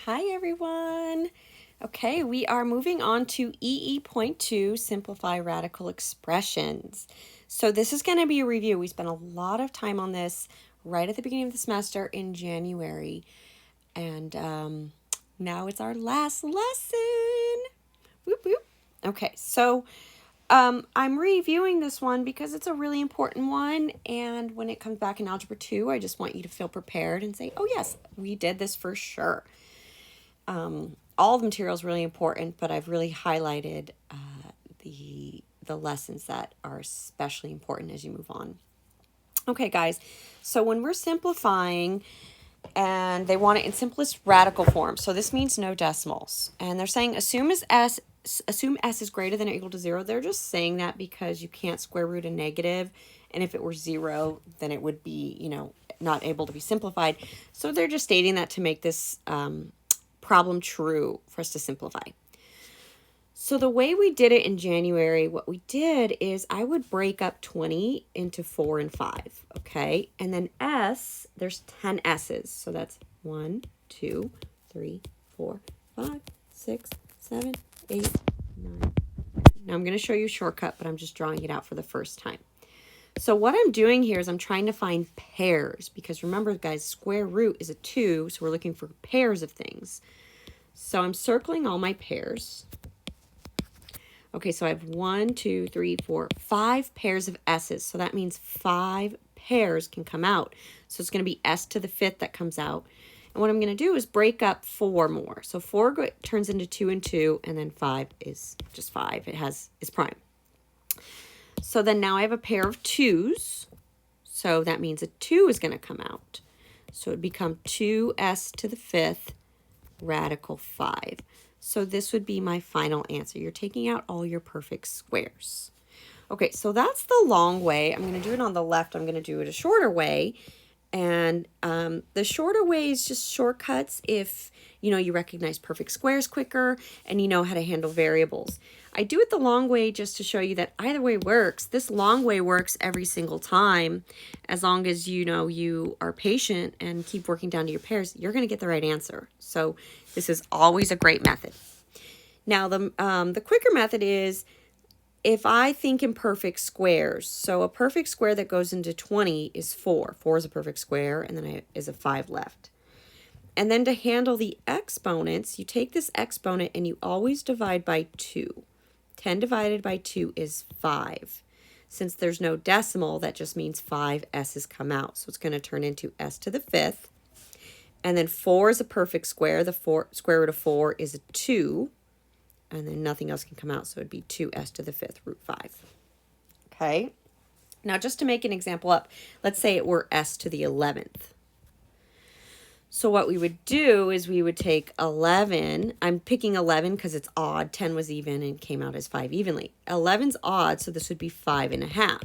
Hi everyone. Okay, we are moving on to EE.2, Simplify Radical Expressions. So this is going to be a review. We spent a lot of time on this right at the beginning of the semester in January. And now it's our last lesson. Whoop, whoop. Okay, so I'm reviewing this one because it's a really important one. And when it comes back in Algebra 2, I just want you to feel prepared and say, oh yes, we did this for sure. All the material is really important, but I've really highlighted the lessons that are especially important as you move on. Okay, guys, so when we're simplifying and they want it in simplest radical form, so this means no decimals, and they're saying assume s is greater than or equal to 0. They're just saying that because you can't square root a negative, and if it were 0, then it would be, not able to be simplified. So they're just stating that to make this problem true for us to simplify. So the way we did it in January, what we did is I would break up 20 into 4 and 5, okay? And then S, there's 10 S's. So that's 1, 2, 3, 4, 5, 6, 7, 8, 9. Now I'm going to show you a shortcut, but I'm just drawing it out for the first time. So what I'm doing here is I'm trying to find pairs, because remember, guys, square root is a 2, so we're looking for pairs of things. So I'm circling all my pairs. Okay, so I have 1, 2, 3, 4, 5 pairs of S's. So that means 5 pairs can come out. So it's going to be S to the 5th that comes out. And what I'm going to do is break up 4 more. So 4 turns into 2 and 2, and then 5 is just 5. It is prime. So then now I have a pair of 2's. So that means a 2 is going to come out. So it would become 2S to the 5th radical 5. So this would be my final answer. You're taking out all your perfect squares. Okay, so that's the long way. I'm going to do it on the left. I'm going to do it a shorter way. And the shorter way is just shortcuts if, you recognize perfect squares quicker and you know how to handle variables. I do it the long way just to show you that either way works. This long way works every single time. As long as you are patient and keep working down to your pairs, you're going to get the right answer. So this is always a great method. Now the quicker method is if I think in perfect squares. So a perfect square that goes into 20 is 4. 4 is a perfect square, and then is a 5 left. And then to handle the exponents, you take this exponent and you always divide by 2. 10 divided by 2 is 5. Since there's no decimal, that just means 5 S's come out. So it's going to turn into S to the 5th. And then 4 is a perfect square. The square root of 4 is a 2. And then nothing else can come out, so it'd be 2S to the 5th root 5. Okay? Now, just to make an example up, let's say it were S to the 11th. So what we would do is we would take 11. I'm picking 11 because it's odd. 10 was even and came out as 5 evenly. 11's odd, so this would be 5.5.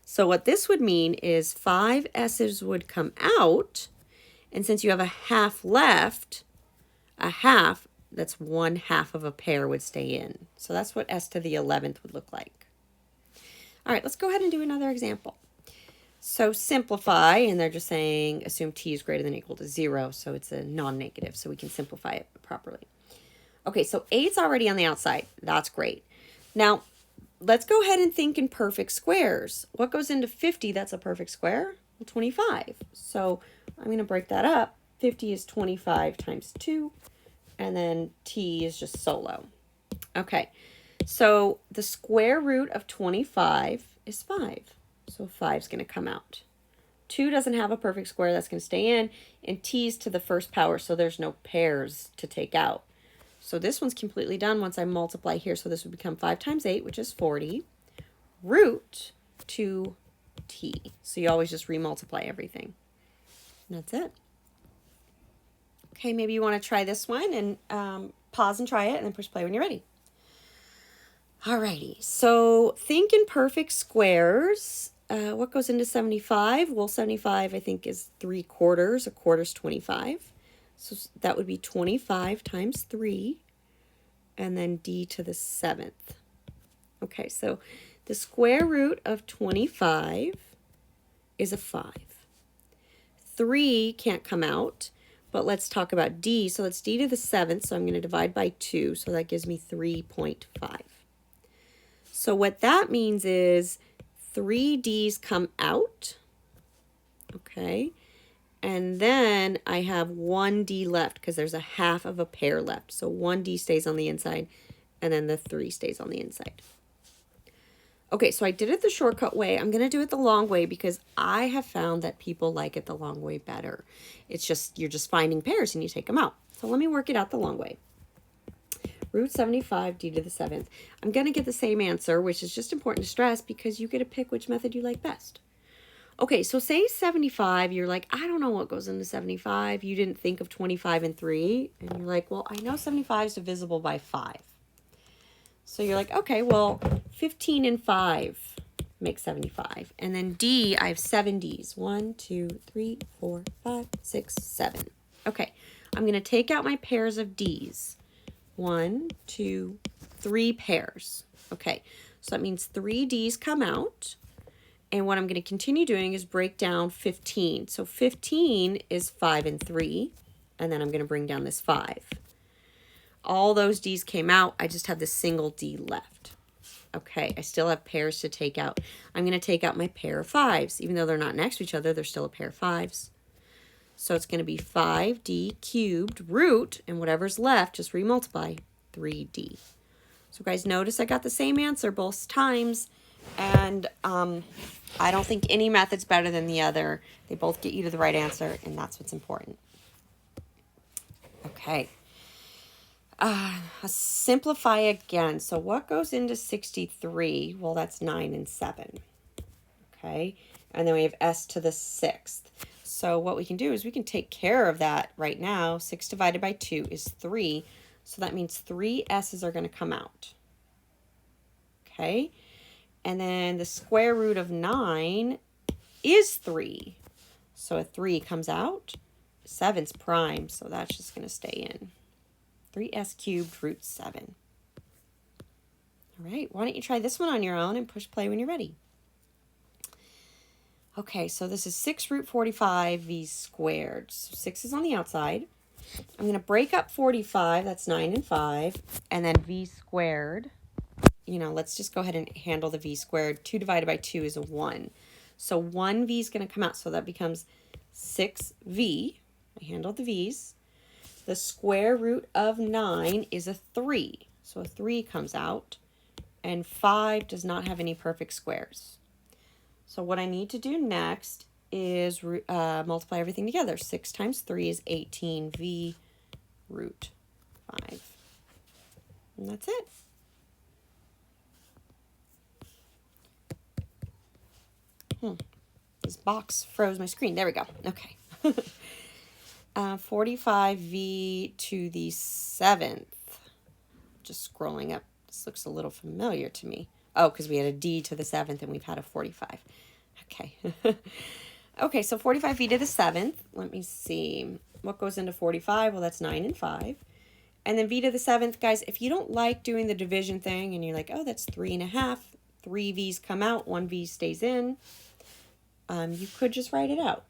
So what this would mean is 5 S's would come out, and since you have a half left, a half, that's 1/2 of a pair would stay in. So that's what S to the 11th would look like. All right, let's go ahead and do another example. So simplify, and they're just saying assume t is greater than or equal to 0, so it's a non-negative, so we can simplify it properly. Okay, so 8's already on the outside. That's great. Now, let's go ahead and think in perfect squares. What goes into 50 that's a perfect square? Well, 25. So I'm going to break that up. 50 is 25 times 2. And then t is just solo. Okay, so the square root of 25 is 5. So 5 is going to come out. 2 doesn't have a perfect square, that's going to stay in. And t is to the first power, so there's no pairs to take out. So this one's completely done once I multiply here. So this would become 5 times 8, which is 40, root 2t. So you always just remultiply everything. And that's it. Okay, maybe you want to try this one and pause and try it and then push play when you're ready. Alrighty, so think in perfect squares. What goes into 75? Well, 75 I think is 3/4. A quarter's 25. So that would be 25 times 3 and then d to the 7th. Okay, so the square root of 25 is a 5. 3 can't come out. but let's talk about d. So it's d to the 7th, so I'm going to divide by 2, so that gives me 3.5. So what that means is 3 d's come out, okay, and then I have 1 d left because there's a half of a pair left. So 1 d stays on the inside, and then the 3 stays on the inside. Okay, so I did it the shortcut way. I'm going to do it the long way because I have found that people like it the long way better. It's just, you're just finding pairs and you take them out. So let me work it out the long way. Root 75 d to the 7th. I'm going to get the same answer, which is just important to stress because you get to pick which method you like best. Okay, so say 75, you're like, I don't know what goes into 75. You didn't think of 25 and 3. And you're like, well, I know 75 is divisible by 5. So you're like, okay, well, 15 and 5 make 75. And then D, I have 7 Ds. 1, 2, 3, 4, 5, 6, 7. Okay, I'm going to take out my pairs of Ds. 1, 2, 3 pairs. Okay, so that means 3 Ds come out. And what I'm going to continue doing is break down 15. So 15 is 5 and 3. And then I'm going to bring down this 5. All those D's came out. I just have this single D left. Okay, I still have pairs to take out. I'm going to take out my pair of 5s. Even though they're not next to each other, they're still a pair of 5s. So it's going to be 5D cubed root, and whatever's left, just remultiply 3D. So guys, notice I got the same answer both times. And I don't think any method's better than the other. They both get you to the right answer, and that's what's important. Okay. Simplify again. So what goes into 63? Well, that's 9 and 7. Okay. And then we have s to the 6th. So what we can do is we can take care of that right now. 6 divided by 2 is 3. So that means 3 s's are going to come out. Okay. And then the square root of 9 is 3. So a 3 comes out. 7's prime, so that's just going to stay in. 3s cubed root 7. All right, why don't you try this one on your own and push play when you're ready. Okay, so this is 6 root 45 v squared. So 6 is on the outside. I'm going to break up 45, that's 9 and 5, and then v squared. You know, let's just go ahead and handle the v squared. 2 divided by 2 is a 1. So 1v is going to come out, so that becomes 6v. I handled the v's. The square root of 9 is a 3. So a 3 comes out. And 5 does not have any perfect squares. So what I need to do next is multiply everything together. 6 times 3 is 18v root 5. And that's it. This box froze my screen. There we go. Okay. 45v to the 7th. Just scrolling up. This looks a little familiar to me. Oh, because we had a d to the 7th and we've had a 45. Okay. Okay, so 45v to the 7th. Let me see. What goes into 45? Well, that's 9 and 5. And then v to the 7th, guys, if you don't like doing the division thing and you're like, oh, that's 3.5. 3 v's come out, 1 v stays in. You could just write it out.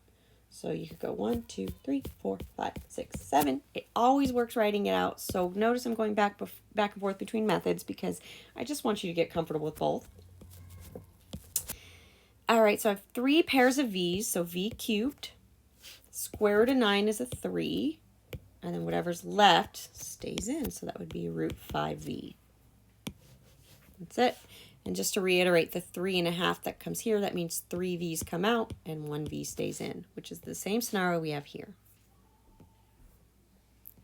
So you could go 1, 2, 3, 4, 5, 6, 7. It always works writing it out. So notice I'm going back and forth between methods because I just want you to get comfortable with both. All right, so I have 3 pairs of v's. So v cubed. Square root of 9 is a 3. And then whatever's left stays in. So that would be root 5v. That's it. And just to reiterate, the 3.5 that comes here, that means 3 v's come out and 1 v stays in, which is the same scenario we have here.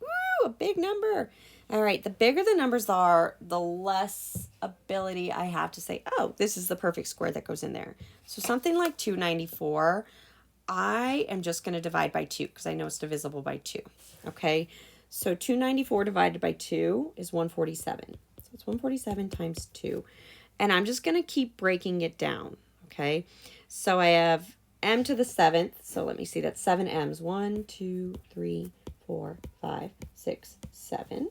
Woo, a big number. All right, the bigger the numbers are, the less ability I have to say, oh, this is the perfect square that goes in there. So something like 294, I am just going to divide by 2 because I know it's divisible by 2. Okay, so 294 divided by 2 is 147. So it's 147 times 2. And I'm just going to keep breaking it down, okay? So I have m to the 7th. So let me see, that's 7 m's. 1, 2, 3, 4, 5, 6, 7.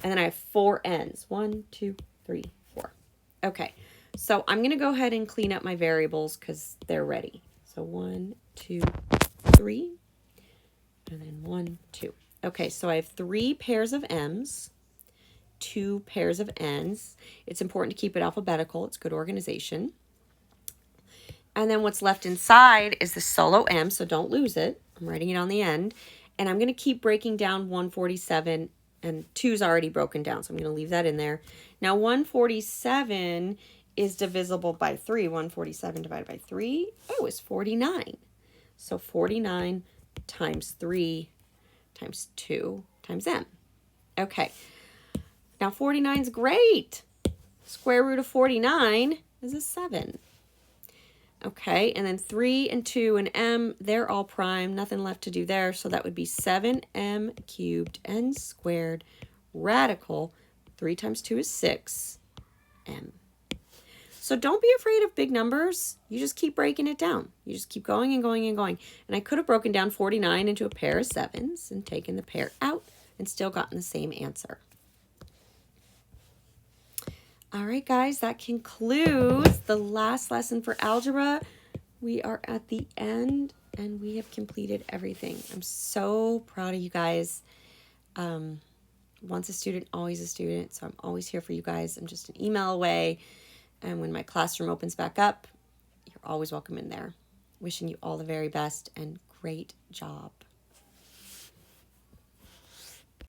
And then I have 4 n's. 1, 2, 3, 4. Okay, so I'm going to go ahead and clean up my variables because they're ready. So 1, 2, 3. And then 1, Okay, so I have 3 pairs of m's, 2 pairs of n's. It's important to keep it alphabetical. It's good organization. And then what's left inside is the solo m, so don't lose it. I'm writing it on the end. And I'm going to keep breaking down 147, and 2's already broken down, so I'm going to leave that in there. Now 147 is divisible by 3. 147 divided by 3, oh, is 49. So 49 times 3 times 2 times m. Okay, now 49 is great. Square root of 49 is a 7. Okay, and then 3 and 2 and m, they're all prime. Nothing left to do there, so that would be 7m cubed n squared radical. 3 times 2 is 6m. So don't be afraid of big numbers. You just keep breaking it down. You just keep going and going and going. And I could have broken down 49 into a pair of 7s and taken the pair out and still gotten the same answer. All right, guys, that concludes the last lesson for algebra. We are at the end, and we have completed everything. I'm so proud of you guys. Once a student, always a student, so I'm always here for you guys. I'm just an email away, and when my classroom opens back up, you're always welcome in there. Wishing you all the very best, and great job.